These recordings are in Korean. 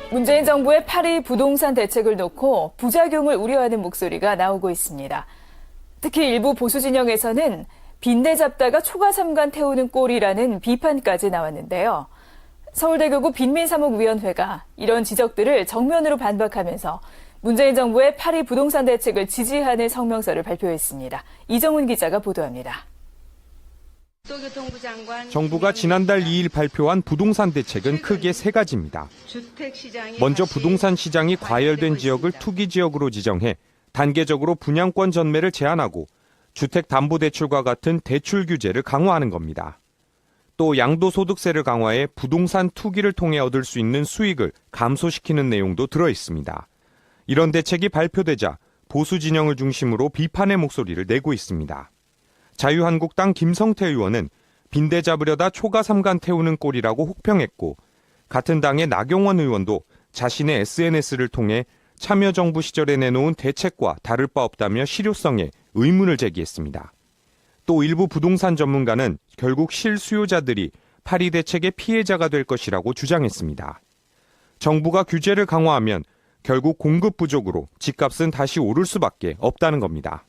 문재인 정부의 파리 부동산 대책을 놓고 부작용을 우려하는 목소리가 나오고 있습니다. 특히 일부 보수 진영에서는 빈대 잡다가 초과삼간 태우는 꼴이라는 비판까지 나왔는데요. 서울대교구 빈민사목위원회가 이런 지적들을 정면으로 반박하면서 문재인 정부의 파리 부동산 대책을 지지하는 성명서를 발표했습니다. 이정훈 기자가 보도합니다. 정부가 지난달 2일 발표한 부동산 대책은 크게 세 가지입니다. 먼저 부동산 시장이 과열된 지역을 투기 지역으로 지정해 단계적으로 분양권 전매를 제한하고 주택담보대출과 같은 대출 규제를 강화하는 겁니다. 또 양도소득세를 강화해 부동산 투기를 통해 얻을 수 있는 수익을 감소시키는 내용도 들어 있습니다. 이런 대책이 발표되자 보수 진영을 중심으로 비판의 목소리를 내고 있습니다. 자유한국당 김성태 의원은 빈대 잡으려다 초과삼간 태우는 꼴이라고 혹평했고, 같은 당의 나경원 의원도 자신의 SNS를 통해 참여정부 시절에 내놓은 대책과 다를 바 없다며 실효성에 의문을 제기했습니다. 또 일부 부동산 전문가는 결국 실수요자들이 파리 대책의 피해자가 될 것이라고 주장했습니다. 정부가 규제를 강화하면 결국 공급 부족으로 집값은 다시 오를 수밖에 없다는 겁니다.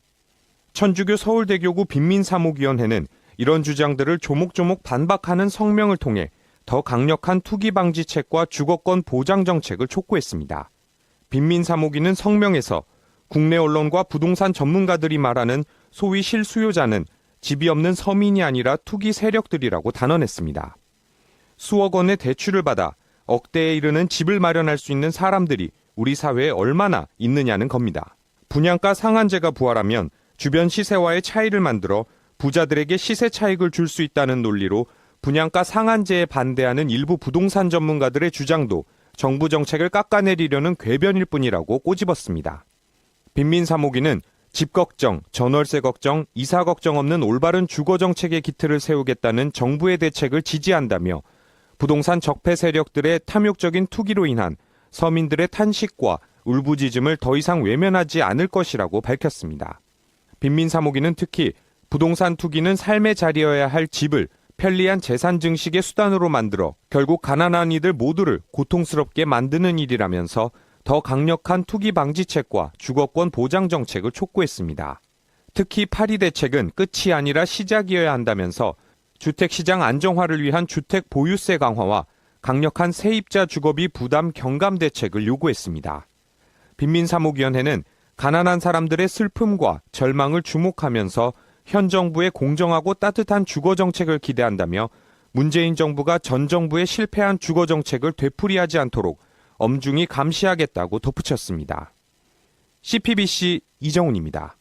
천주교 서울대교구 빈민사목위원회는 이런 주장들을 조목조목 반박하는 성명을 통해 더 강력한 투기 방지책과 주거권 보장 정책을 촉구했습니다. 빈민사목위는 성명에서 국내 언론과 부동산 전문가들이 말하는 소위 실수요자는 집이 없는 서민이 아니라 투기 세력들이라고 단언했습니다. 수억 원의 대출을 받아 억대에 이르는 집을 마련할 수 있는 사람들이 우리 사회에 얼마나 있느냐는 겁니다. 분양가 상한제가 부활하면 주변 시세와의 차이를 만들어 부자들에게 시세 차익을 줄 수 있다는 논리로 분양가 상한제에 반대하는 일부 부동산 전문가들의 주장도 정부 정책을 깎아내리려는 궤변일 뿐이라고 꼬집었습니다. 빈민사목위는 집 걱정, 전월세 걱정, 이사 걱정 없는 올바른 주거 정책의 기틀을 세우겠다는 정부의 대책을 지지한다며 부동산 적폐 세력들의 탐욕적인 투기로 인한 서민들의 탄식과 울부짖음을 더 이상 외면하지 않을 것이라고 밝혔습니다. 빈민사목위는 특히 부동산 투기는 삶의 자리여야 할 집을 편리한 재산 증식의 수단으로 만들어 결국 가난한 이들 모두를 고통스럽게 만드는 일이라면서 더 강력한 투기 방지책과 주거권 보장 정책을 촉구했습니다. 특히 파리 대책은 끝이 아니라 시작이어야 한다면서 주택시장 안정화를 위한 주택 보유세 강화와 강력한 세입자 주거비 부담 경감 대책을 요구했습니다. 빈민사목위원회는 가난한 사람들의 슬픔과 절망을 주목하면서 현 정부의 공정하고 따뜻한 주거 정책을 기대한다며 문재인 정부가 전 정부의 실패한 주거 정책을 되풀이하지 않도록 엄중히 감시하겠다고 덧붙였습니다. CPBC 이정훈입니다.